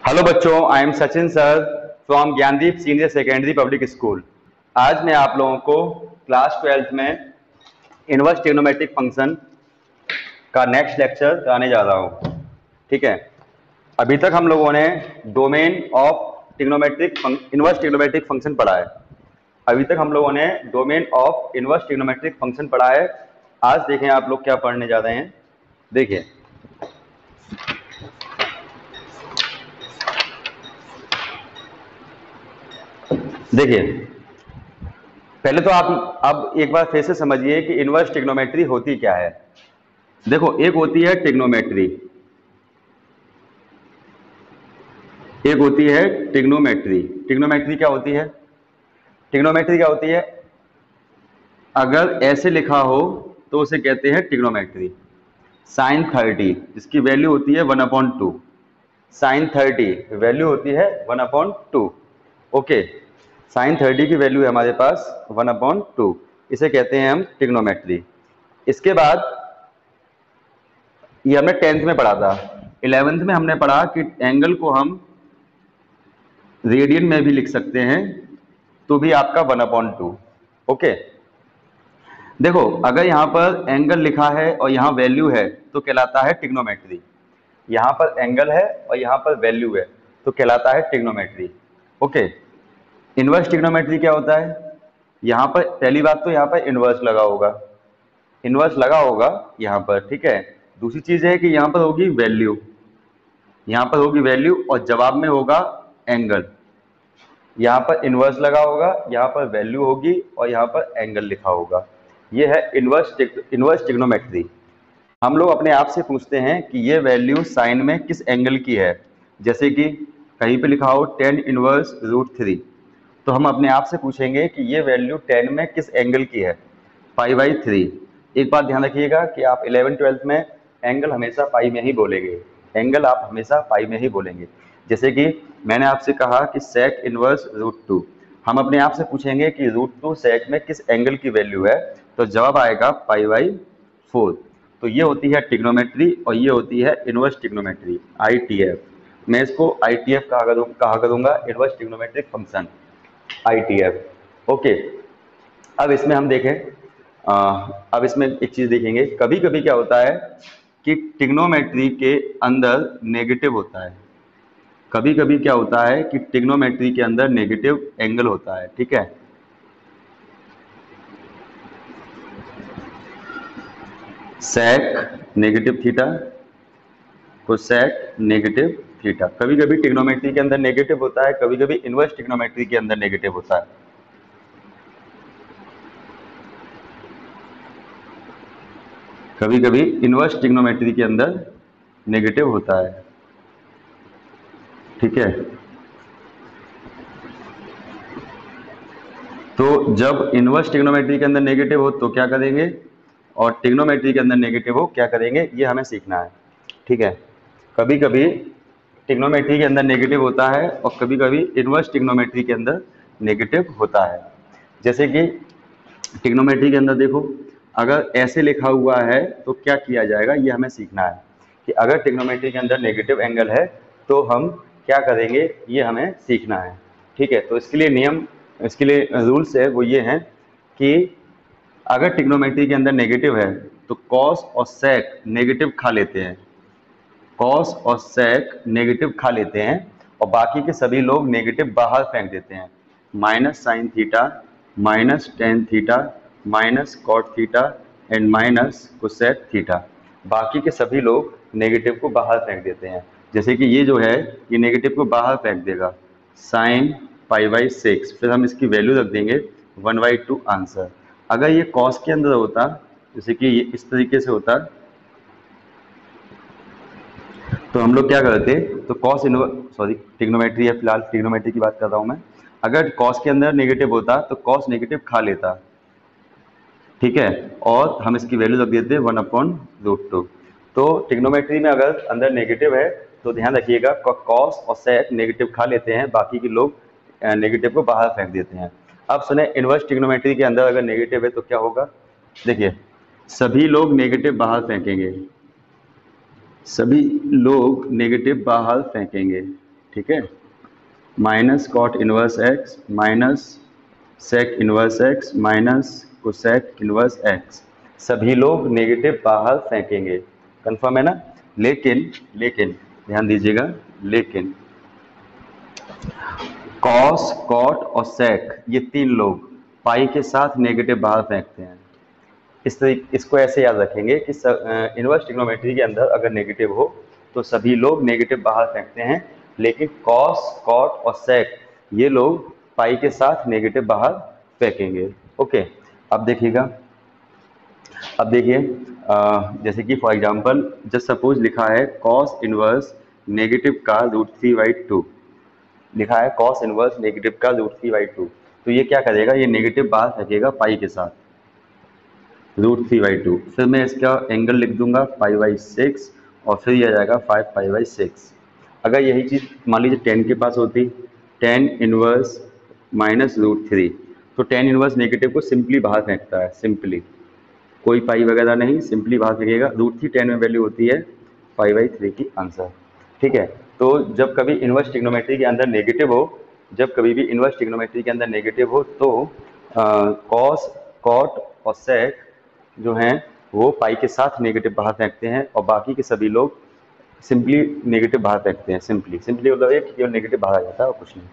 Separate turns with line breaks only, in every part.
Hello बच्चों, I am Sachin sir from Gyandeep senior secondary public school. आज मैं आप लोगों को क्लास 12th में इनवर्स ट्रिग्नोमेट्रिक फंक्शन का नेक्स्ट लेक्चर कराने जा रहा हूँ। ठीक है, अभी तक हम लोगों ने domain of trigonometric inverse trigonometric function पढ़ा है। अभी तक हम लोगों ने domain of inverse trigonometric function पढ़ा है। आज देखें आप लोग क्या पढ़ने जा रहे हैं। देखिए, पहले तो आप अब एक बार फिर से समझिए कि इनवर्स ट्रिग्नोमेट्री होती क्या है। देखो, एक होती है ट्रिग्नोमेट्री, एक होती है ट्रिग्नोमेट्री। ट्रिग्नोमेट्री क्या होती है? ट्रिग्नोमेट्री क्या होती है? अगर ऐसे लिखा हो तो उसे कहते हैं ट्रिग्नोमेट्री। साइन 30 जिसकी वैल्यू होती है 1/2, साइन 30 वैल्यू होती है 1/2। ओके, साइन 30 की वैल्यू है हमारे पास 1/2, इसे कहते हैं हम ट्रिग्नोमेट्री। इसके बाद ये हमने 10th में पढ़ा था। 11th में हमने पढ़ा कि एंगल को हम रेडियन में भी लिख सकते हैं, तो भी आपका 1/2। ओके, देखो, अगर यहाँ पर एंगल लिखा है और यहाँ वैल्यू है तो कहलाता है ट्रिग्नोमेट्री। यहाँ पर एंगल है और यहाँ पर वैल्यू है तो कहलाता है ट्रिग्नोमेट्री। ओके, इनवर्स ट्रिग्नोमेट्री क्या होता है? यहाँ पर पहली बात तो यहाँ पर इनवर्स लगा होगा, इनवर्स लगा होगा यहाँ पर। ठीक है, दूसरी चीज है कि यहाँ पर होगी वैल्यू, यहाँ पर होगी वैल्यू और जवाब में होगा एंगल। यहाँ पर इनवर्स लगा होगा, यहाँ पर वैल्यू होगी और यहाँ पर एंगल लिखा होगा। ये है इनवर्स ट्रिग्नोमेट्री। हम लोग अपने आप से पूछते हैं कि ये वैल्यू साइन में किस एंगल की है। जैसे कि कहीं पे लिखा हो tan इनवर्स √3, तो हम अपने आप से पूछेंगे कि ये वैल्यू tan में किस एंगल की है, π/3। एक बात ध्यान रखिएगा कि आप 11th-12th में एंगल हमेशा पाई में ही बोलेंगे, एंगल आप हमेशा पाई में ही बोलेंगे। जैसे कि मैंने आपसे कहा कि sec इनवर्स √2, हम अपने आप से पूछेंगे कि √2 sec में किस एंगल की वैल्यू है, तो जवाब आएगा π/4। तो ये होती है ट्रिग्नोमेट्री और ये होती है इनवर्स ट्रिग्नोमेट्री, ITF। मैं इसको ITF कहा करूंगा, inverse trigonometric function, ITF। Okay, अब इसमें हम देखें, अब इसमें एक चीज देखेंगे। कभी कभी क्या होता है कि ट्रिग्नोमेट्री के अंदर नेगेटिव होता है, कभी कभी क्या होता है कि ट्रिग्नोमेट्री के अंदर नेगेटिव एंगल होता है। ठीक है, sec negative theta, cosec negative theta. कभी कभी ट्रिग्नोमेट्री के अंदर नेगेटिव होता है, कभी कभी इनवर्स ट्रिग्नोमेट्री के अंदर नेगेटिव होता है। कभी कभी इनवर्स ट्रिग्नोमेट्री के अंदर नेगेटिव होता है। ठीक है, तो जब इनवर्स ट्रिग्नोमेट्री के अंदर नेगेटिव हो तो क्या करेंगे, और ट्रिग्नोमेट्री के अंदर नेगेटिव हो क्या करेंगे, ये हमें सीखना है। ठीक है, कभी कभी ट्रिग्नोमेट्री के अंदर नेगेटिव होता है और कभी कभी इनवर्स ट्रिग्नोमेट्री के अंदर नेगेटिव होता है। जैसे कि ट्रिग्नोमेट्री के अंदर देखो, अगर ऐसे लिखा हुआ है तो क्या किया जाएगा, ये हमें सीखना है कि अगर ट्रिग्नोमेट्री के अंदर नेगेटिव एंगल है तो हम क्या करेंगे, ये हमें सीखना है। ठीक है, तो इसके लिए नियम, इसके लिए रूल्स है, वो ये हैं कि अगर ट्रिग्नोमेट्री के अंदर नेगेटिव है तो कॉस और सेक नेगेटिव खा लेते हैं, कॉस और सेक नेगेटिव खा लेते हैं और बाकी के सभी लोग नेगेटिव बाहर फेंक देते हैं। Minus sine theta, minus tan theta, minus cot theta and minus cosec theta, बाकी के सभी लोग नेगेटिव को बाहर फेंक देते हैं। जैसे कि ये जो है ये नेगेटिव को बाहर फेंक देगा, साइन π/6, फिर हम इसकी वैल्यू रख देंगे 1/2 आंसर। अगर ये कॉस के अंदर होता, जैसे कि ये इस तरीके से होता, तो हम लोग क्या करते, तो कॉस ट्रिग्नोमेट्री है, फिलहाल ट्रिग्नोमेट्री की बात कर रहा हूं मैं। अगर कॉस के अंदर नेगेटिव होता तो कॉस नेगेटिव खा लेता। ठीक है, और हम इसकी वैल्यू रख देते 1/√2। तो ट्रिग्नोमेट्री में अगर अंदर नेगेटिव है तो ध्यान रखिएगा कॉस और सेक नेगेटिव खा लेते हैं, बाकी के लोग नेगेटिव को बाहर फेंक देते हैं। अब सुने, इनवर्स ट्रिग्नोमेट्री के अंदर अगर नेगेटिव है तो क्या होगा। देखिए, सभी लोग नेगेटिव बाहर फेंकेंगे, सभी लोग नेगेटिव बाहर फेंकेंगे। ठीक है, minus cot inverse x minus sec inverse x minus cosec inverse x, सभी लोग नेगेटिव बाहर फेंकेंगे। कंफर्म है ना? लेकिन लेकिन ध्यान दीजिएगा, लेकिन कॉस कॉट और सेक ये तीन लोग पाई के साथ नेगेटिव बाहर फेंकते हैं। इसको ऐसे याद रखेंगे कि इनवर्स ट्रिग्नोमेट्री के अंदर अगर नेगेटिव हो तो सभी लोग नेगेटिव बाहर फेंकते हैं, लेकिन कॉस कॉट और सेक ये लोग पाई के साथ नेगेटिव बाहर फेंकेंगे। ओके, अब देखिएगा, अब देखिए जैसे कि फॉर एग्जांपल जस्ट सपोज लिखा है कॉस इनवर्स नेगेटिव का √3/2, लिखा है कॉस इनवर्स नेगेटिव का √3/2, तो ये क्या करेगा, ये नेगेटिव बाहर फेंकेगा पाई के साथ √3/2। फिर मैं इसका एंगल लिख दूंगा π/6 और फिर यह आ जाएगा 5 π/6। अगर यही चीज़ मान लीजिए 10 के पास होती, 10 इनवर्स माइनस √3, तो 10 इनवर्स नेगेटिव को सिंपली बाहर फेंकता है, सिंपली कोई पाई वगैरह नहीं, सिंपली बाहर फेंकेगा। √3 10 में वैल्यू होती है π/3 की आंसर। ठीक है, तो जब कभी इनवर्स ट्रिग्नोमेट्री के अंदर नेगेटिव हो, जब कभी भी इनवर्स ट्रिग्नोमेट्री के अंदर नेगेटिव हो तो कॉस कॉट और सेक जो हैं वो पाई के साथ नेगेटिव बाहर फेंकते हैं और बाकी के सभी लोग सिंपली नेगेटिव बाहर फेंकते हैं। सिंपली सिंपली मतलब एक केवल नेगेटिव बाहर आ जाता है और कुछ नहीं।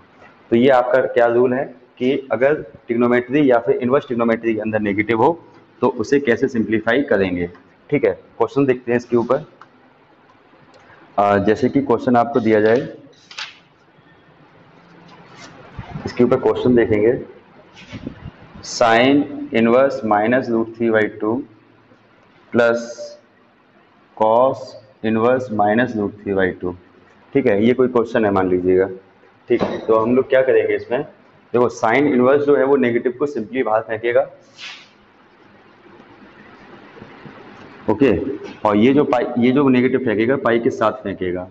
तो ये आपका क्या रूल है कि अगर ट्रिग्नोमेट्री या फिर इनवर्स ट्रिग्नोमेट्री के अंदर नेगेटिव हो तो उसे कैसे सिंप्लीफाई करेंगे। ठीक है, क्वेश्चन देखते हैं इसके ऊपर। जैसे कि क्वेश्चन आपको दिया जाए, इसके ऊपर क्वेश्चन देखेंगे, sine inverse minus √3/2 plus cos inverse minus √3/2। ठीक है, ये कोई क्वेश्चन है मान लीजिएगा। ठीक है, तो हम लोग क्या करेंगे इसमें, देखो साइन इनवर्स जो है वो नेगेटिव को सिंपली बाहर फेंकेगा। ओके, और ये जो नेगेटिव फेंकेगा पाई के साथ फेंकेगा।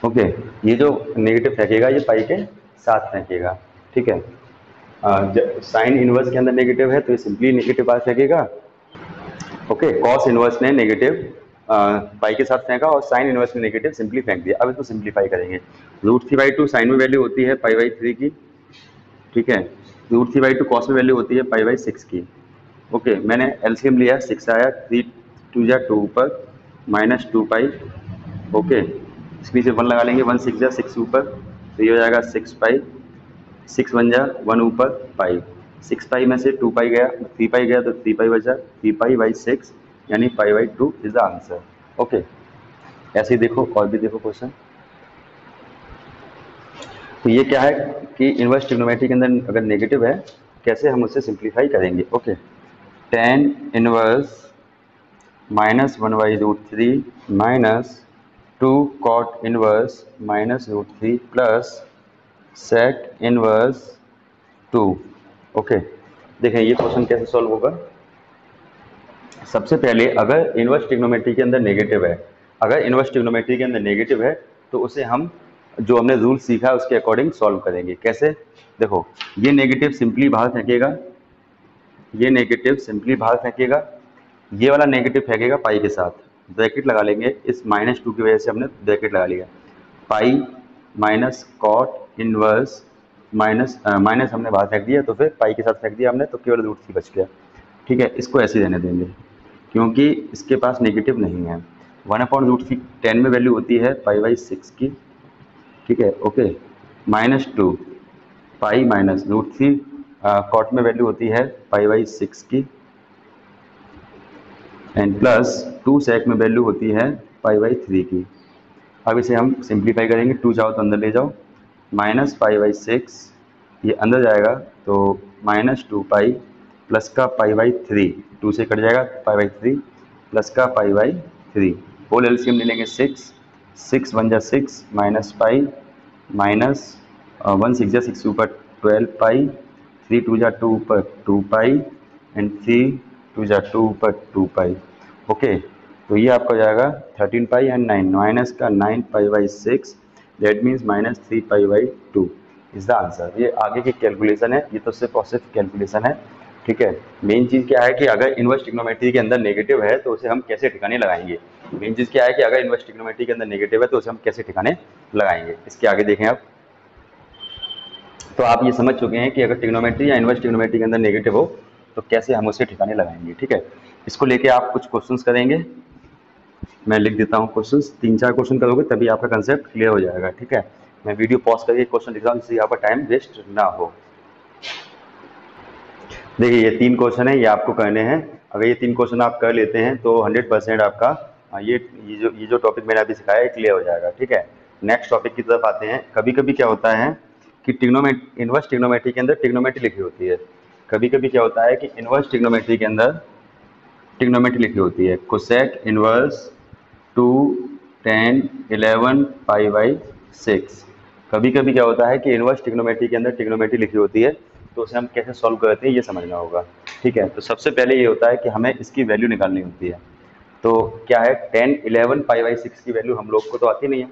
ओके, ये जो नेगेटिव फेंकेगा ये पाई के साथ फेंकेगा। ठीक है, साइन इनवर्स के अंदर नेगेटिव है तो ये सिंपली नेगेटिव बाहर फेंकेगा। ओके, कॉस इनवर्स ने नेगेटिव पाई के साथ फेंका और साइन इनवर्स ने नेगेटिव सिंपली फेंक दिया। अब इसको सिंप्लीफाई करेंगे। √3/2 साइन में वैल्यू होती है π/3 की। ठीक है, √3/2 कॉस में वैल्यू होती है π/6 की। ओके, मैंने एलसीएम लिया, 6 आया, 3 2 जा 2 ऊपर माइनस 2π। ओके, इसमें से 1 लगा लेंगे, 1 6 जा 6 ऊपर, तो ये हो जाएगा 6π, 6 1 जा 1 ऊपर पाई, 6π में से 2π गया, 3π गया तो 3π बचा, 3π/6 यानी π/2 इज द आंसर। ओके, ऐसे ही देखो और भी देखो क्वेश्चन। तो ये क्या है कि इनवर्स ट्रिग्नोमेट्री के अंदर अगर नेगेटिव है कैसे हम उसे सिंप्लीफाई करेंगे। Okay, tan inverse minus 1/√3 minus 2 cot inverse minus √3 plus sec inverse 2। Okay, देखें ये क्वेश्चन कैसे सॉल्व होगा। सबसे पहले अगर इनवर्स ट्रिग्नोमेट्री के अंदर नेगेटिव है, अगर इनवर्स ट्रिग्नोमेट्री के अंदर नेगेटिव है तो उसे हम जो हमने रूल सीखा है उसके अकॉर्डिंग सॉल्व करेंगे। कैसे, देखो ये नेगेटिव सिंपली बाहर फेंकेगा, ये नेगेटिव सिंपली बाहर फेंकेगा, ये वाला नेगेटिव फेंकेगा पाई के साथ, ब्रैकेट लगा लेंगे, इस -2 की वजह से हमने ब्रैकेट लगा लिया, pi minus cot inverse minus हमने बाहर फेंक दिया तो फिर पाई के साथ फेंक दिया हमने तो केवल √3 बच गया। ठीक है, इसको ऐसे रहने देंगे क्योंकि इसके पास नेगेटिव नहीं है। 1/√3 10 में वैल्यू होती है π/6 की। ठीक है, ओके, -2 पाई माइनस √3 कॉट में वैल्यू होती है π/6 की एंड प्लस 2 सेक में वैल्यू होती है π/3 की। अब इसे हम सिंप्लीफाई करेंगे, 2 चाहो तो अंदर ले जाओ, माइनस π/6 ये अंदर जाएगा तो -2π प्लस का π/3, 2 से कट जाएगा π/3 प्लस का π/3, होल एलसीएम ले लेंगे 6 1 जा 6 माइनस पाई माइनस 1 6 जा 6 ऊपर 12π, 3 2 जा 2 ऊपर 2π एंड 3 2 जा 2 ऊपर 2π। ओके, तो ये आपका हो जाएगा 13π एंड 9 माइनस का 9π/6 that means -3π/2 is the answer. ये आगे की कैलकुलेशन है, ये तो सिर्फ और सिर्फ कैलकुलेशन है। ठीक है, मेन चीज़ क्या है कि अगर इनवर्स ट्रिग्नोमेट्री के अंदर नेगेटिव है तो उसे हम कैसे ठिकाने लगाएंगे। मेन चीज़ क्या है कि अगर इनवर्स ट्रिग्नोमेट्री के अंदर नेगेटिव है तो उसे हम कैसे ठिकाने लगाएंगे, इसके आगे देखें आप। तो आप ये समझ चुके हैं कि अगर ट्रिग्नोमेट्री या इनवर्स ट्रिग्नोमेट्री के अंदर नेगेटिव हो तो कैसे हम उसे ठिकाने लगाएंगे। ठीक है, इसको लेके आप कुछ क्वेश्चंस करेंगे, मैं लिख देता हूँ क्वेश्चंस, 3-4 क्वेश्चन करोगे तभी आपका कंसेप्ट क्लियर हो जाएगा। ठीक है, मैं वीडियो पॉज करके क्वेश्चन लिख रहा हूँ जिससे आपका टाइम वेस्ट ना हो। देखिए ये 3 क्वेश्चन है, ये आपको करने हैं। अगर ये 3 क्वेश्चन आप कर लेते हैं तो 100% आपका ये जो टॉपिक मैंने अभी सिखाया है क्लियर हो जाएगा। ठीक है, नेक्स्ट टॉपिक की तरफ आते हैं। कभी कभी क्या होता है कि इनवर्स ट्रिग्नोमेट्री के अंदर ट्रिग्नोमेट्री लिखी होती है। कभी कभी क्या होता है कि इनवर्स ट्रिग्नोमेट्री के अंदर ट्रिग्नोमेट्री लिखी होती है, कोसेक इनवर्स 2 10 11 पाई बाई 6। कभी कभी क्या होता है कि इनवर्स ट्रिग्नोमेट्री के अंदर ट्रिग्नोमेट्री लिखी होती है, तो उसे हम कैसे सॉल्व करते हैं ये समझना होगा। ठीक है, तो सबसे पहले ये होता है कि हमें इसकी वैल्यू निकालनी होती है। तो क्या है 10 11 पाई बाई 6 की वैल्यू हम लोग को तो आती नहीं है,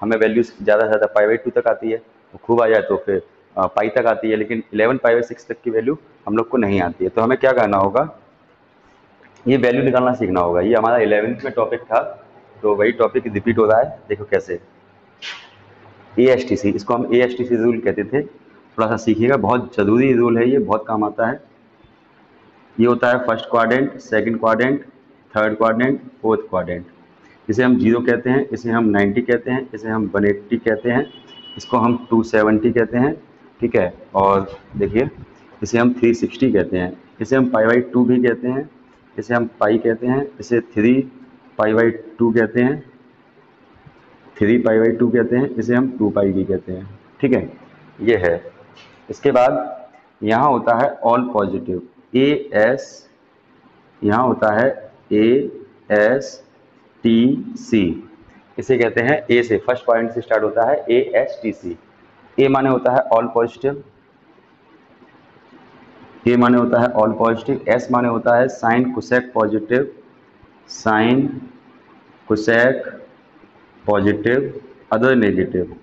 हमें वैल्यू ज़्यादा से ज़्यादा पाई बाई 2 तक आती है, तो खूब आ जाए तो फिर पाई तक आती है, लेकिन 11 पाई बाई 6 तक की वैल्यू हम लोग को नहीं आती है। तो हमें क्या करना होगा, ये वैल्यू निकालना सीखना होगा। ये हमारा 11th में टॉपिक था, तो वही टॉपिक रिपीट हो रहा है। देखो कैसे, ASTC, इसको हम ASTC रूल कहते थे, थोड़ा सा सीखिएगा, बहुत ज़रूरी रूल है, ये बहुत काम आता है। ये होता है first quadrant, second quadrant, third quadrant, fourth quadrant. इसे हम 0 कहते हैं, इसे हम 90 कहते हैं, इसे हम 180 कहते हैं, इसको हम 270 कहते हैं। ठीक है, और देखिए इसे हम 360 कहते हैं, इसे हम पाई बाई 2 भी कहते हैं, इसे हम पाई कहते हैं, इसे 3 पाई बाई 2 कहते हैं, 3 पाई बाई 2 कहते हैं, इसे हम 2 पाई भी कहते हैं। ठीक है, ये है। इसके बाद यहाँ होता है ऑल पॉजिटिव, AS, यहाँ होता है ASTC, इसे कहते हैं ए से, फर्स्ट पॉइंट से स्टार्ट होता है ASTC। ए माने होता है ऑल पॉजिटिव, ए माने होता है ऑल पॉजिटिव, एस माने होता है sine cosec positive, sine cosec positive, other negative,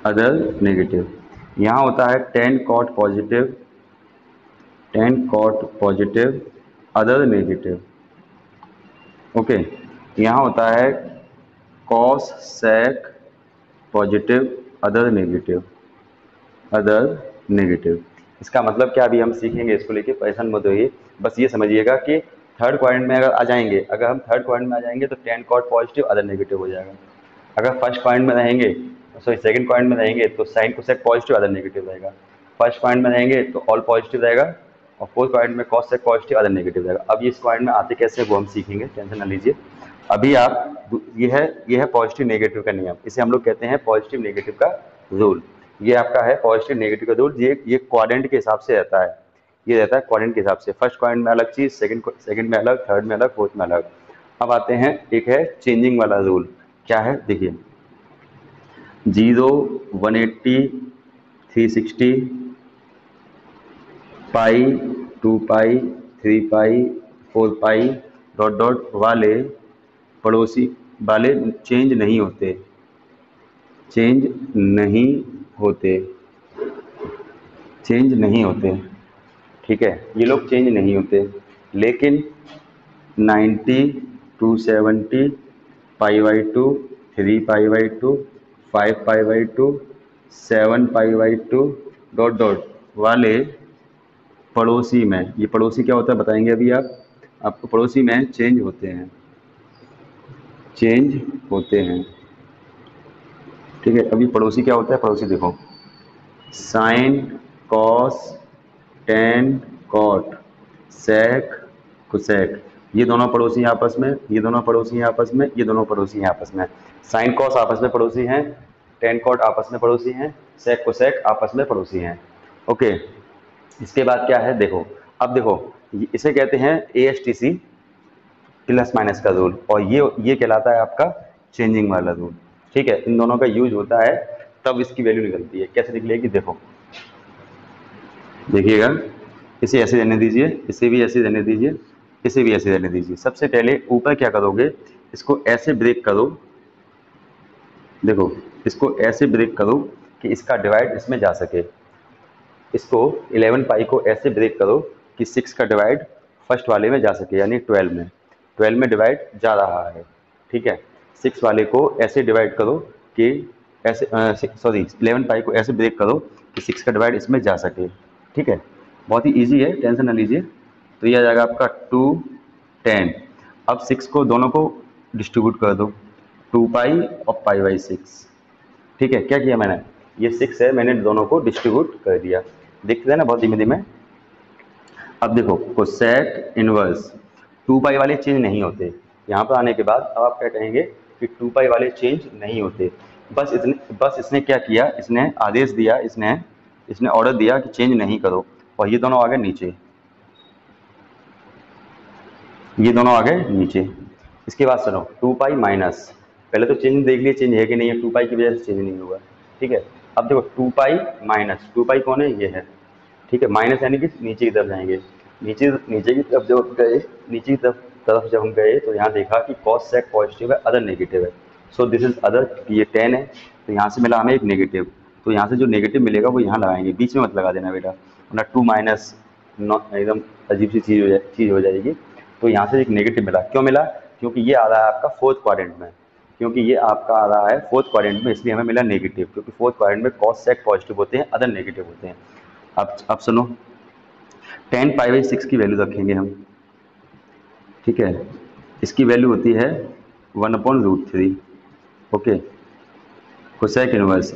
other negative. यहाँ होता है tan cot positive, tan cot positive, other negative. Okay, यहाँ होता है cos sec positive, other negative, other negative. इसका मतलब क्या अभी हम सीखेंगे, इसको लेके परेशान मत होइए, बस ये समझिएगा कि थर्ड क्वाड्रेंट में अगर आ जाएंगे, अगर हम थर्ड क्वाड्रेंट में आ जाएंगे तो tan cot positive other negative हो जाएगा। अगर फर्स्ट क्वाड्रेंट में रहेंगे, सॉरी सेकंड क्वाड्रेंट में रहेंगे तो sine cosec positive other negative रहेगा। फर्स्ट क्वाड्रेंट में रहेंगे तो ऑल पॉजिटिव रहेगा, और फोर्थ क्वाड्रेंट में cos sec positive other negative रहेगा। अब ये इस क्वाड्रेंट में आते कैसे वो हम सीखेंगे, टेंशन ना लीजिए। अभी आप ये है पॉजिटिव नेगेटिव का नियम, इसे हम लोग कहते हैं पॉजिटिव नेगेटिव का रूल। ये आपका है पॉजिटिव नेगेटिव का रूल, ये क्वाड्रेंट के हिसाब से रहता है, ये रहता है क्वाड्रेंट के हिसाब से। फर्स्ट क्वाड्रेंट में अलग चीज़, सेकंड में अलग, थर्ड में अलग, फोर्थ में अलग। अब आते हैं, एक है चेंजिंग वाला रूल। क्या है देखिए, 0 180 360 पाई 2 पाई 3 पाई 4 पाई डॉट डॉट वाले पड़ोसी वाले चेंज नहीं होते, चेंज नहीं होते, चेंज नहीं होते। ठीक है, ये लोग चेंज नहीं होते, लेकिन 90 270 pi by 2 3 pi by 2 5 pi by 2 7 pi by 2 dot dot वाले पड़ोसी में, ये पड़ोसी क्या होता है बताएंगे अभी आप, आपको पड़ोसी में चेंज होते हैं, चेंज होते हैं। ठीक है, अभी पड़ोसी क्या होता है, पड़ोसी देखो, sine cos tan cot sec cosec, ये दोनों पड़ोसी हैं आपस में, ये दोनों पड़ोसी हैं आपस में, ये दोनों पड़ोसी हैं आपस में। साइन कॉस आपस में पड़ोसी हैं, टेन कॉट आपस में पड़ोसी हैं, सेक कोसेक आपस में पड़ोसी हैं। ओके, इसके बाद क्या है देखो, अब देखो इसे कहते हैं ASTC प्लस माइनस का रूल, और ये कहलाता है आपका चेंजिंग वाला रूल। ठीक है, इन दोनों का यूज होता है तब इसकी वैल्यू निकलती है। कैसे निकलेगी देखो, देखिएगा, इसे ऐसे रहने दीजिए, इसे भी ऐसे रहने दीजिए, इसे भी ऐसे रहने दीजिए। सबसे पहले ऊपर क्या करोगे, इसको ऐसे ब्रेक करो, देखो इसको ऐसे ब्रेक करो कि इसका डिवाइड इसमें जा सके। इसको 11 पाई को ऐसे ब्रेक करो कि 6 का डिवाइड फर्स्ट वाले में जा सके, यानी 12 में। 12 में डिवाइड जा रहा है, ठीक है। 6 वाले को ऐसे डिवाइड करो कि ऐसे, सॉरी 11 पाई को ऐसे ब्रेक करो कि 6 का डिवाइड इसमें जा सके, ठीक है। बहुत ही ईजी है, टेंशन ना लीजिए। तो ये आ जाएगा आपका 2 10। अब 6 को दोनों को डिस्ट्रीब्यूट कर दो, 2 पाई और पाई बाई 6, ठीक है। क्या किया मैंने, ये 6 है, मैंने दोनों को डिस्ट्रीब्यूट कर दिया। देखते हैं ना बहुत धीमे धीमे। अब देखो कोसेक इनवर्स, 2 पाई वाले चेंज नहीं होते। यहाँ पर आने के बाद अब आप क्या कहेंगे कि 2 पाई वाले चेंज नहीं होते। बस इसने क्या किया, इसने आदेश दिया, इसने ऑर्डर दिया कि चेंज नहीं करो, और ये दोनों आ गए नीचे, ये दोनों आ गए नीचे। इसके बाद सुनो 2 पाई माइनस, पहले तो चेंज देख लिए चेंज है कि नहीं है, 2 पाई की वजह से चेंज नहीं हुआ, ठीक है। अब देखो 2 पाई माइनस, 2 पाई कौन है, ये है, ठीक है। माइनस यानी कि नीचे की तरफ जाएंगे, नीचे की तरफ जब गए, नीचे की तरफ जब हम गए तो यहाँ देखा कि कॉस सेक पॉजिटिव है, अदर नेगेटिव है। सो दिस इज अदर, ये 10 है, तो यहाँ से मिला हमें एक नेगेटिव, तो यहाँ से जो नेगेटिव मिलेगा वो यहाँ लगाएंगे, बीच में मत लगा देना बेटा, वरना 2 माइनस एकदम अजीब सी चीज़ हो जाएगी। तो यहाँ से एक नेगेटिव मिला, क्यों मिला, क्योंकि ये आ रहा है आपका फोर्थ क्वाड्रेंट में, क्योंकि ये आपका आ रहा है फोर्थ क्वाड्रेंट में, इसलिए हमें मिला नेगेटिव, क्योंकि फोर्थ क्वाड्रेंट में कॉस सेक पॉजिटिव होते हैं, अदर नेगेटिव होते हैं। अब सुनो, 10 पाई बाई 6 की वैल्यू रखेंगे हम, ठीक है। इसकी वैल्यू होती है 1/√3, ओके। कोसेक इनवर्स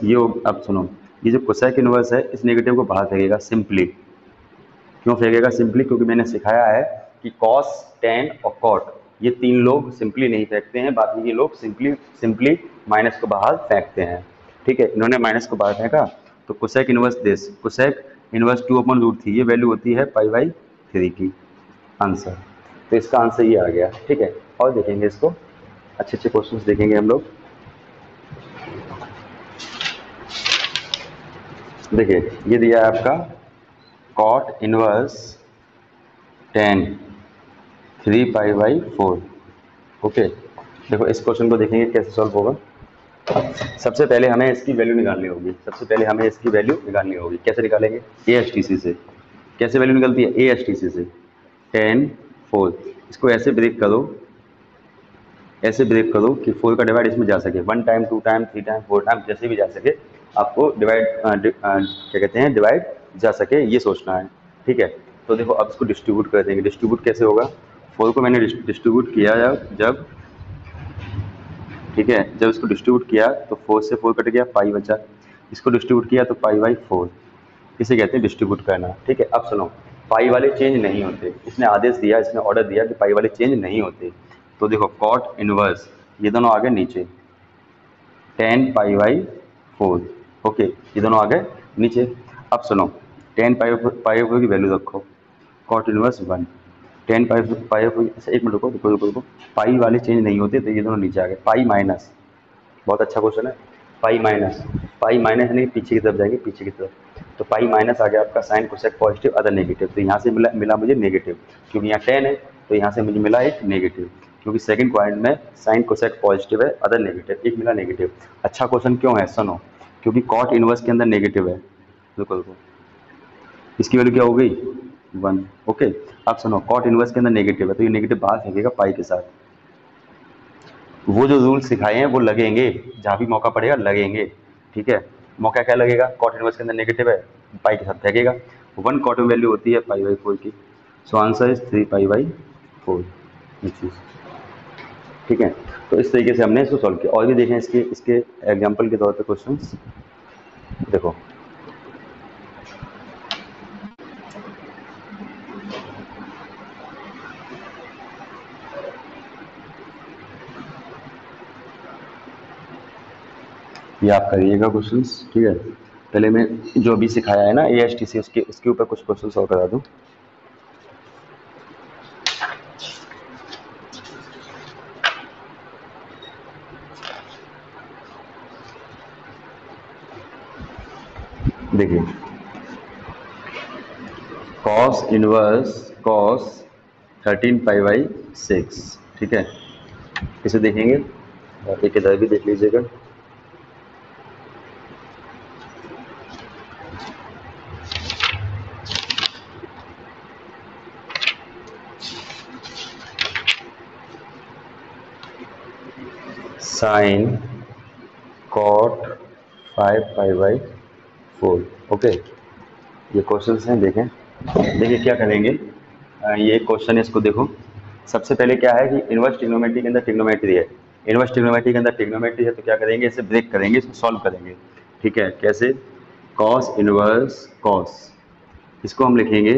अब सुनो, ये जो कोसेक इनवर्स है इस नेगेटिव को बाहर फेंकेगा सिंपली। क्यों फेंकेगा सिंपली, क्योंकि मैंने सिखाया है कि कॉस, टेन और कॉट, ये 3 लोग सिंपली नहीं फेंकते हैं, बाकी ये लोग सिंपली माइनस को बाहर फेंकते हैं, ठीक है। इन्होंने माइनस को बाहर फेंका, तो cosec inverse this, cosec inverse 2/√3, ये वैल्यू होती है पाई बाई 3 की, आंसर। तो इसका आंसर ये आ गया, ठीक है। और देखेंगे इसको, अच्छे अच्छे क्वेश्चंस देखेंगे हम लोग। देखिए ये दिया है आपका cot inverse 10 3 pi by 4, okay. देखो इस क्वेश्चन को देखेंगे कैसे सॉल्व होगा। सबसे पहले हमें इसकी वैल्यू निकालनी होगी, कैसे निकालेंगे, ASTC से। कैसे वैल्यू निकलती है, ASTC से 10 4, इसको ऐसे ब्रेक करो, कि 4 का डिवाइड इसमें जा सके, 1 टाइम 2 टाइम 3 टाइम 4 टाइम, जैसे भी जा सके आपको क्या कहते हैं, डिवाइड जा सके, ये सोचना है, ठीक है। तो देखो अब इसको डिस्ट्रीब्यूट कर देंगे। डिस्ट्रीब्यूट कैसे होगा, 4 को मैंने डिस्ट्रीब्यूट किया जब ठीक है, जब इसको डिस्ट्रीब्यूट किया तो 4 से 4 कट गया, पाई बचा। इसको डिस्ट्रीब्यूट किया तो पाई बाई 4, इसे कहते हैं डिस्ट्रीब्यूट करना, ठीक है। अब सुनो, पाई वाले चेंज नहीं होते, इसने आदेश दिया, इसने ऑर्डर दिया कि पाई वाले चेंज नहीं होते। तो देखो कॉट इनवर्स, ये दोनों आ गए नीचे, 10 पाई बाई 4, ओके, ये दोनों आ गए नीचे। अब सुनो 10 पाई 4 की वैल्यू रखो, कॉट इनवर्स 1, 10 पाई 4, अच्छा एक मिनट रुको, पाई वाले चेंज नहीं होते, तो ये दोनों नीचे आ गए। पाई माइनस, बहुत अच्छा क्वेश्चन है, पाई माइनस यानी पीछे की तरफ जाएंगे, पीछे की तरफ, तो पाई माइनस आ गया आपका sine cosec positive other negative, तो यहाँ से मिला मुझे नेगेटिव, क्योंकि यहाँ 10 है, तो यहाँ से मुझे मिला एक नेगेटिव, क्योंकि सेकंड क्वाड्रेंट में साइन कोसेक पॉजिटिव है, अदर नेगेटिव, एक मिला नेगेटिव। अच्छा क्वेश्चन क्यों है, सुनो, क्योंकि कॉट इनवर्स के अंदर नेगेटिव है, रुको, इसकी वैल्यू क्या हो गई 1, ओके। अब सुनो कॉट इनवर्स के अंदर नेगेटिव है, तो ये नेगेटिव बाहर फेंकेगा पाई के साथ। वो जो रूल सिखाए हैं वो लगेंगे, जहाँ भी मौका पड़ेगा लगेंगे, ठीक है। मौका क्या लगेगा, कॉट इनवर्स के अंदर नेगेटिव है, पाई के साथ फेंकेगा। 1 कॉट में वैल्यू होती है पाई बाई 4 की, सो आंसर इज 3 पाई बाई 4, ये चीज़, ठीक है। तो इस तरीके से हमने इसको सॉल्व किया। और भी देखें इसके एग्जाम्पल के तौर पर क्वेश्चंस, देखो ये आप करिएगा क्वेश्चंस, ठीक है। पहले मैं जो अभी सिखाया है ना ASTC, उसके ऊपर कुछ क्वेश्चन सॉल्व करा दूँ। देखिए कॉस 13 पाई बाई 6, ठीक है, इसे देखेंगे, और एक इधर भी देख लीजिएगा। साइन कॉट 5 पाई/4। ओके, ये क्वेश्चन हैं, देखें। देखिए क्या करेंगे, ये क्वेश्चन है, इसको देखो। सबसे पहले क्या है कि इनवर्स ट्रिग्नोमेट्री के अंदर ट्रिग्नोमेट्री है। इनवर्स ट्रिग्नोमेट्री के अंदर ट्रिग्नोमेट्री है, तो क्या करेंगे, इसे ब्रेक करेंगे, इसको सॉल्व करेंगे। ठीक है, कैसे? कॉस इनवर्स कॉस, इसको हम लिखेंगे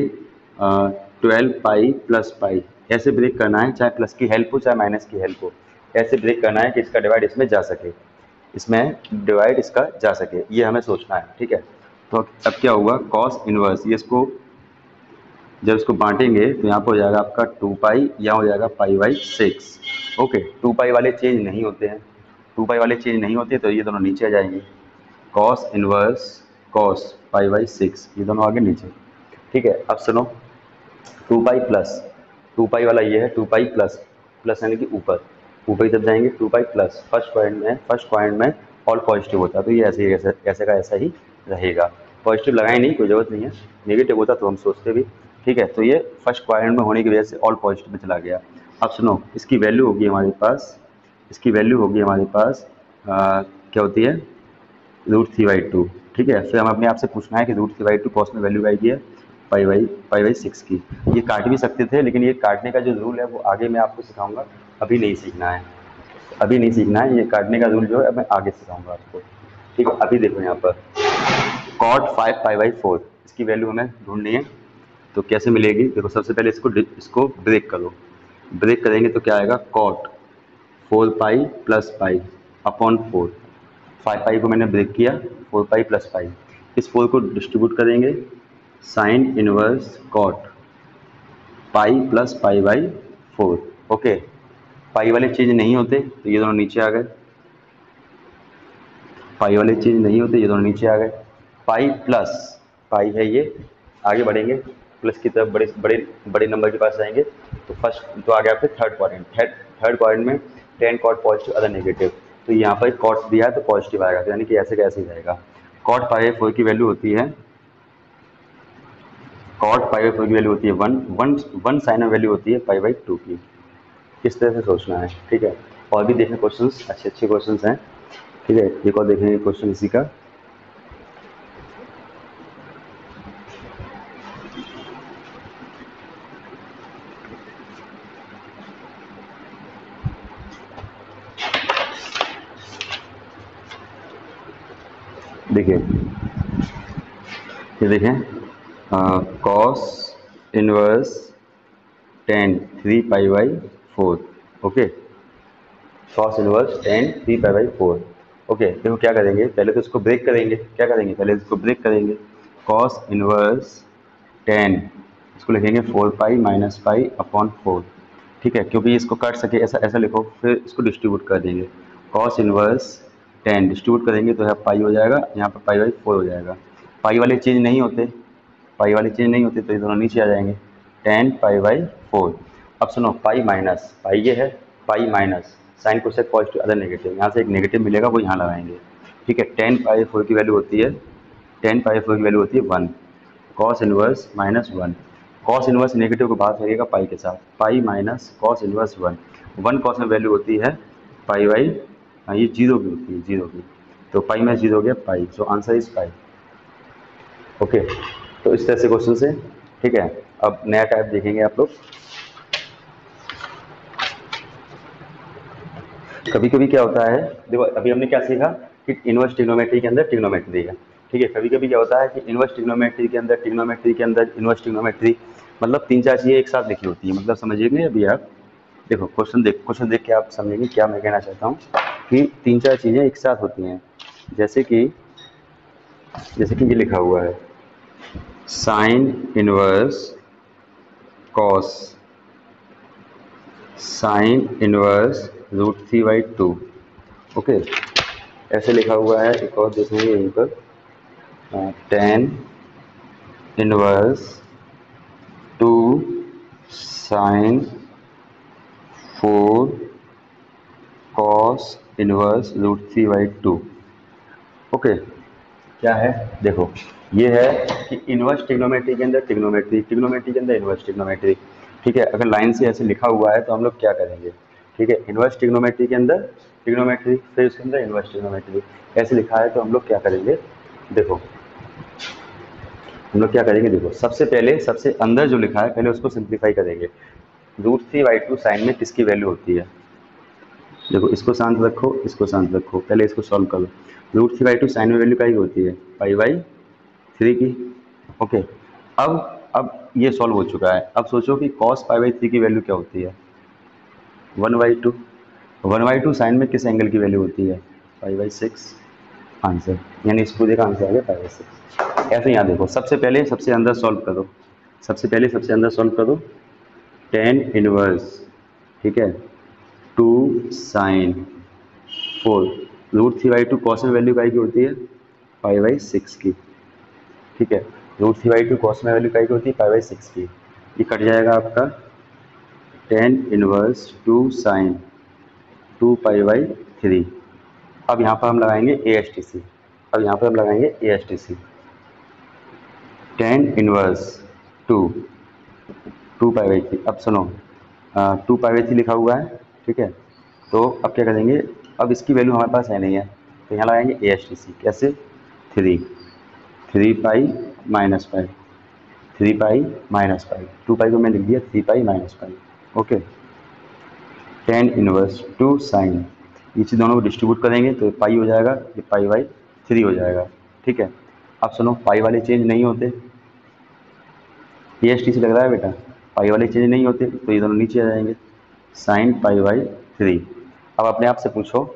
12 पाई+पाई। ऐसे ब्रेक करना है, चाहे प्लस की हेल्प हो चाहे माइनस की हेल्प हो, ऐसे ब्रेक करना है कि इसका डिवाइड इसमें जा सके, इसमें डिवाइड इसका जा सके, ये हमें सोचना है। ठीक है, तो अब क्या होगा, कॉस इनवर्स, ये इसको जब इसको बांटेंगे तो यहाँ पर हो जाएगा आपका 2 पाई, यहाँ हो जाएगा पाई/6। ओके, 2 पाई वाले चेंज नहीं होते हैं, 2 पाई वाले चेंज नहीं होते, तो ये दोनों नीचे आ जाएंगे। कॉस इनवर्स कॉस पाई/6, ये दोनों आगे नीचे। ठीक है, अब सुनो, 2 पाई प्लस 2 पाई वाला ये है, 2 पाई प्लस प्लस यानी कि ऊपर ऊपर की तरफ जाएंगे, 2 पाई प्लस फर्स्ट पॉइंट में ऑल पॉजिटिव होता है, तो ये ऐसे ही ऐसे का ऐसा ही रहेगा। पॉजिटिव लगाए नहीं, कोई जरूरत नहीं है, नेगेटिव होता तो हम सोचते भी। ठीक है, तो ये फर्स्ट क्वाड्रेंट में होने की वजह से ऑल पॉजिटिव में चला गया। अब सुनो, इसकी वैल्यू होगी हमारे पास, क्या होती है, √3/2। ठीक है, फिर हम अपने आप से पूछना है कि √3/2 कॉस में वैल्यू आएगी है पाई/6 की। ये काट भी सकते थे, लेकिन ये काटने का जो रूल है वो आगे मैं आपको सिखाऊंगा, अभी नहीं सीखना है, ये काटने का रूल जो है मैं आगे सिखाऊंगा आपको। ठीक है, अभी देखो यहाँ पर कॉट 5 पाई/4, इसकी वैल्यू हमें ढूंढनी है, तो कैसे मिलेगी? देखो, सबसे पहले इसको ब्रेक करो, ब्रेक करेंगे तो क्या आएगा, कॉट 4 पाई+पाई/4। 5 पाई को मैंने ब्रेक किया, 4 पाई+पाई, इस 4 को डिस्ट्रीब्यूट करेंगे, साइन इनवर्स कॉट पाई+पाई/4। ओके, पाई वाले चेंज नहीं होते तो ये दोनों नीचे आ गए, पाई प्लस पाई है ये, आगे बढ़ेंगे प्लस की तरफ, बड़े बड़े बड़े नंबर के पास जाएंगे, तो फर्स्ट तो आ गया फिर थर्ड क्वाड्रेंट में 10 कॉट पॉजिटिव अदर नेगेटिव, तो यहाँ पर कॉट दिया है तो पॉजिटिव आएगा, तो यानी कि ऐसे कैसे ही जाएगा। कॉट पाई/4 की वैल्यू होती है, वन साइन में वैल्यू होती है पाई/2 की। किस तरह से सोचना है, ठीक है। और भी देखें क्वेश्चंस, अच्छे क्वेश्चंस हैं, ठीक है। एक और देखेंगे क्वेश्चन इसी का, देखिए ये देखें, कॉस इनवर्स tan 3 पाई/4। ओके, कॉस इनवर्स tan 3 पाई/4। ओके, देखो क्या करेंगे, पहले तो इसको ब्रेक करेंगे, कॉस इनवर्स tan, इसको लिखेंगे 4 पाई-पाई/4। ठीक है, क्योंकि इसको काट सके ऐसा लिखो, फिर इसको डिस्ट्रीब्यूट कर देंगे, कॉस इनवर्स tan डिस्ट्रीब्यूट करेंगे तो यहाँ पाई हो जाएगा, यहाँ पर पाई/4 हो जाएगा। पाई वाले चेंज नहीं होते, तो ये दोनों नीचे आ जाएंगे, tan पाई/4। अब सुनो, पाई माइनस पाई, ये है पाई माइनस साइन को से पॉजिटिव अदर नेगेटिव, यहाँ से एक नेगेटिव मिलेगा वो यहाँ लगाएंगे। ठीक है, tan पाई/4 की वैल्यू होती है 1, cos inverse -1, cos inverse negative को बाहर करिएगा पाई के साथ, pi minus cos inverse 1 cos में वैल्यू होती है पाई/, ये जीरो की होती है, तो पाई में 0 हो गया pi, so answer is pi. Okay, तो इस तरह से क्वेश्चन से, ठीक है। अब नया टाइप देखेंगे आप लोग। कभी कभी क्या होता है, देखो अभी हमने क्या सीखा कि इनवर्स ट्रिग्नोमेट्री के अंदर ट्रिग्नोमेट्री है, ठीक है। कभी कभी क्या होता है कि इनवर्स ट्रिग्नोमेट्री के अंदर इनवर्स ट्रिग्नोमेट्री, मतलब 3-4 चीज़ें एक साथ लिखी होती है, मतलब समझिएगा अभी आप। देखो क्वेश्चन देख के आप समझेंगे क्या मैं कहना चाहता हूँ, कि 3-4 चीज़ें एक साथ होती हैं, जैसे कि ये लिखा हुआ है, sine inverse cos sine inverse √3/2। Okay, ऐसे लिखा हुआ है। एक और देखेंगे यहीं पर, tan inverse 2 sine 4 cos inverse √3/2। Okay, क्या है, देखो ये है कि इनवर्स ट्रिग्नोमेट्री के अंदर ट्रिग्नोमेट्री के अंदर इनवर्स ट्रिग्नोमेट्री, ठीक है। अगर लाइन से ऐसे लिखा हुआ है तो हम लोग क्या करेंगे, ठीक है, इन्वर्स ट्रिग्नोमेट्री के अंदर ट्रिग्नोमेट्री, फिर उसके अंदर इन्वर्स ट्रिग्नोमेट्री, ऐसे लिखा है। तो हम लोग क्या करेंगे, देखो हम लोग क्या करेंगे, देखो सबसे पहले सबसे अंदर जो लिखा है पहले उसको सिंप्लीफाई करेंगे। √3/2 साइन में किसकी वैल्यू होती है, देखो इसको शांत रखो, इसको शांत रखो, पहले इसको सॉल्व करो। √3/2 साइन में वैल्यू क्या की होती है, π/3 की। ओके, अब ये सॉल्व हो चुका है। अब सोचो कि cos π/3 की वैल्यू क्या होती है, 1/2। 1/2 साइन में किस एंगल की वैल्यू होती है, π/6। आंसर, यानी इस पूरे का आंसर आ गया π/6। ऐसे यहाँ देखो, सबसे पहले सबसे अंदर सॉल्व करो, सबसे पहले सबसे अंदर सॉल्व करो, tan इनवर्स, ठीक है, 2 साइन 4, √3/2 कॉस में वैल्यू की होती है π/6 की, ठीक है। √3/2 कॉस में वैल्यू की होती है π/6 की, ये कट जाएगा आपका tan इनवर्स 2 साइन 2π/3। अब यहाँ पर हम लगाएंगे ASTC, अब यहाँ पर हम लगाएंगे ASTC, tan इनवर्स 2π/3। अब सुनो, 2π/3 लिखा हुआ है, ठीक है। तो अब क्या करेंगे, अब इसकी वैल्यू हमारे पास है नहीं है, तो यहाँ लगाएंगे ASTC, कैसे, 3π माइनस पाई, 3π माइनस पाई, 2π को मैं लिख दिया 3π minus pi. Okay, tan inverse 2 sine, नीचे दोनों को डिस्ट्रीब्यूट करेंगे तो पाई हो जाएगा, ये π/3 हो जाएगा, ठीक है। अब सुनो, पाई वाले चेंज नहीं होते, ASTC लग रहा है बेटा, पाई वाले चेंज नहीं होते तो ये दोनों नीचे आ जाएंगे, साइन π/3। अब अपने आप से पूछो,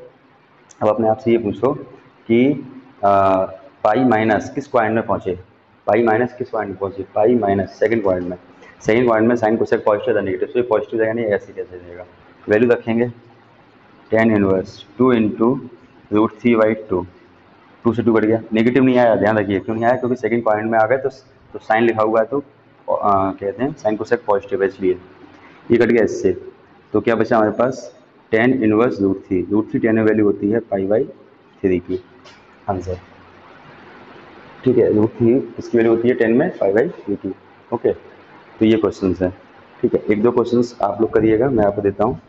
अब अपने आप से ये पूछो कि पाई माइनस किस क्वाड्रेंट में पहुँचे, पाई माइनस किस क्वाड्रेंट में पहुँचे, पाई माइनस सेकंड क्वाड्रेंट में। सेकंड क्वाड्रेंट में साइन कोसेक पॉजिटिव या नेगेटिव, तो ये पॉजिटिव जाएगा नहीं, ऐसे कैसे जाएगा, वैल्यू रखेंगे tan इनवर्स 2 इंटू √3/2, 2 से 2 कट गया, नेगेटिव नहीं आया, ध्यान रखिए क्यों नहीं आया, क्योंकि सेकंड क्वाड्रेंट में आ गए तो साइन लिखा हुआ है, तो कहते हैं साइन कोसेक पॉजिटिव है, इसलिए ये कट गया इससे। तो क्या बचा हमारे पास, tan इनवर्स √3 tan में वैल्यू होती है π/3 की, आंसर, ठीक है। √3 इसकी वैल्यू होती है 10 में π/3 की। ओके, तो ये क्वेश्चन है, ठीक है। एक दो क्वेश्चंस आप लोग करिएगा, मैं आपको देता हूँ।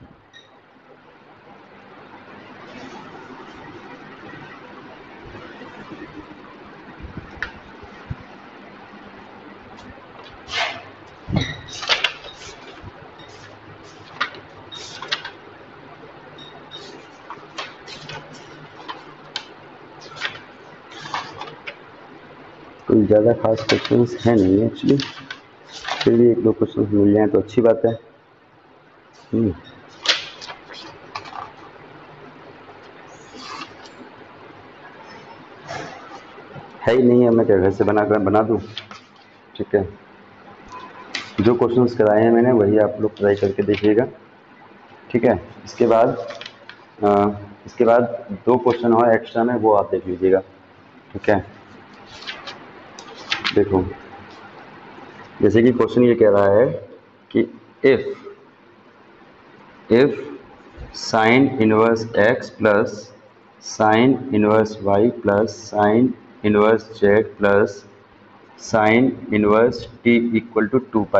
कोई ज़्यादा खास क्वेश्चंस है नहीं एक्चुअली, फिर भी एक दो क्वेश्चंस मिल जाए तो अच्छी बात है। है ही नहीं है, मैं क्या घर से बना दूँ, ठीक है। जो क्वेश्चंस कराए हैं मैंने वही आप लोग ट्राई करके देखिएगा, ठीक है। इसके बाद 2 क्वेश्चन और एक्स्ट्रा में, वो आप देख लीजिएगा, ठीक है। देखो, जैसे कि क्वेश्चन ये कह रहा है कि if sine inverse x plus sine inverse y plus sine inverse z plus sine inverse t equal to 2π,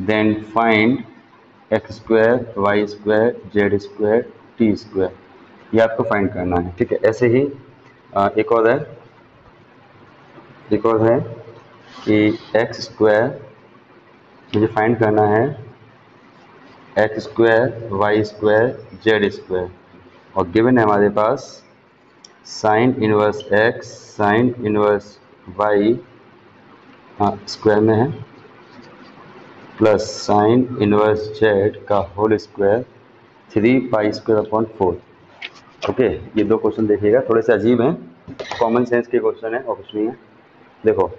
then find x² y² z² t², ये आपको फाइंड करना है, ठीक है। ऐसे ही एक और है कि x² मुझे फाइंड करना है, x² y² z², और गिवन है हमारे पास sine inverse x sine inverse y square में है प्लस साइन इनवर्स z का होल स्क्वायर 3π²/4। ओके, ये 2 क्वेश्चन देखिएगा, थोड़े से अजीब हैं, कॉमन सेंस के क्वेश्चन है और कुछ नहीं है। देखो,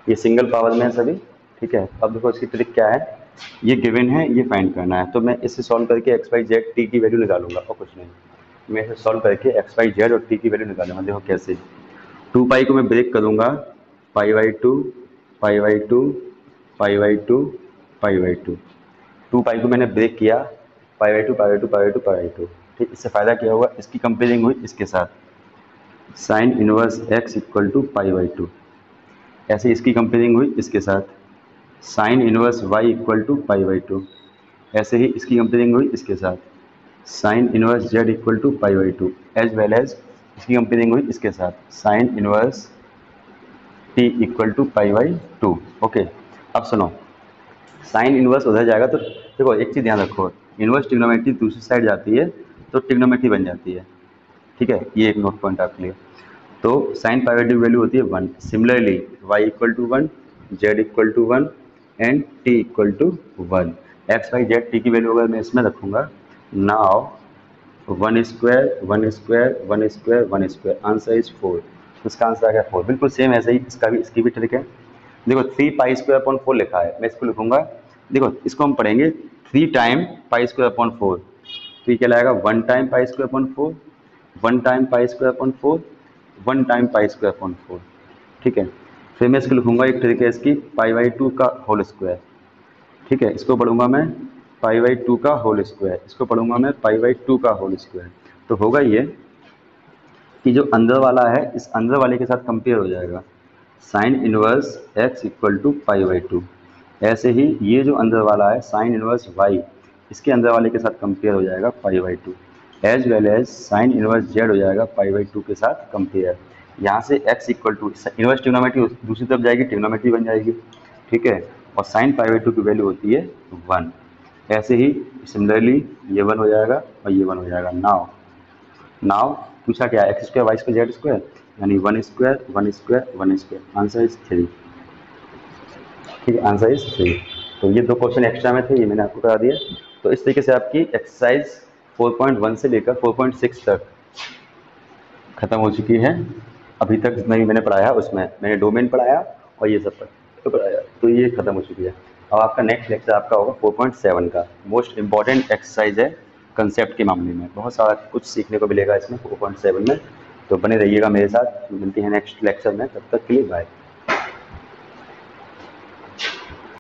ये सिंगल पावर में है सभी, ठीक है। अब देखो इसकी ट्रिक क्या है, ये गिवन है, ये फाइंड करना है, तो मैं इसे सॉल्व करके x, y, z, t की वैल्यू निकालूंगा और कुछ नहीं। मैं इसे सॉल्व करके x, y, z और t की वैल्यू निकालूंगा। देखो कैसे, 2π को मैं ब्रेक करूंगा, π/2 π/2 π/2 π/2, 2π को मैंने ब्रेक किया, π/2 π/2 π/2 π/2, ठीक। इससे फ़ायदा क्या हुआ, इसकी कंपेयरिंग हुई इसके साथ, sine inverse x equal to π/2, ऐसे इसकी कंपेयरिंग हुई इसके साथ, sine inverse y equal to π/2, ऐसे ही इसकी कंपेयरिंग हुई इसके साथ, sine inverse Z equal to pi by two, as well as इसकी कंपेयरिंग हुई इसके साथ, sine inverse T equal to pi by two. Okay, अब सुनो, साइन इनवर्स उधर जाएगा तो देखो एक चीज़ ध्यान रखो, इनवर्स ट्रिग्नोमेट्री दूसरी साइड जाती है तो ट्रिग्नोमेट्री बन जाती है, ठीक है, ये एक नोट पॉइंट आपके लिए। तो साइन पाई बाई टू की वैल्यू होती है 1। Similarly y equal to 1, z equal to 1 and t equal to 1। X y z t की वैल्यू अगर मैं इसमें रखूँगा, now 1 square 1 square 1 square 1 square, answer is 4। तो इसका आंसर आ गया 4। बिल्कुल सेम ऐसे ही इसकी भी ट्रिक है। देखो 3 पाई स्क्वायर अपॉन 4 लिखा है, मैं इसको लिखूंगा, देखो इसको हम पढ़ेंगे 3 टाइम पाई स्क्वायर अपॉन 4, तो ये क्या लाएगा 1 time pi square upon 4, 1 time pi square upon 4, 1 time pi square upon 4, ठीक है। फिर मैं इसको लिखूंगा, एक ट्रिक है इसकी, पाई बाई 2 का होल स्क्वायर, ठीक है, इसको पढ़ूंगा मैं पाई बाई 2 का होल स्क्वायर, इसको पढ़ूंगा मैं पाई बाई 2 का होल स्क्वायर। तो होगा ये कि जो अंदर वाला है इस अंदर वाले के साथ कंपेयर हो जाएगा, sine inverse x equal to pi by two. ऐसे ही ये जो अंदर वाला है साइन इनवर्स वाई, इसके अंदर वाले के साथ कंपेयर हो जाएगा pi by two, as well as sine inverse z हो जाएगा पाई बाई टू के साथ कंपेयर। यहाँ से x equal to inverse trigonometry दूसरी तरफ जाएगी, ट्रिग्नोमेट्री बन जाएगी, ठीक है, और साइन पाई बाई टू की वैल्यू होती है 1। ऐसे ही सिमिलरली ये 1 हो जाएगा और ये 1 हो जाएगा। नाउ पूछा क्या, x square y square z square, यानी 1 square 1 square 1 square, answer is 3, ठीक है, आंसर इज 3। तो ये 2 क्वेश्चन एक्स्ट्रा में थे, ये मैंने आपको करा दिया। तो इस तरीके से आपकी एक्सरसाइज 4.1 से लेकर 4.6 तक खत्म हो चुकी है। अभी तक जितना भी मैंने पढ़ाया उसमें मैंने डोमेन पढ़ाया और ये सब पढ़ाया, तो ये खत्म हो चुकी है। अब आपका नेक्स्ट लेक्चर आपका होगा 4.7 का, मोस्ट इंपॉर्टेंट एक्सरसाइज है कंसेप्ट के मामले में, बहुत सारा कुछ सीखने को मिलेगा इसमें 4.7 में। तो बने रहिएगा मेरे साथ, मिलते हैं नेक्स्ट लेक्चर में, तब तक के लिए बाय।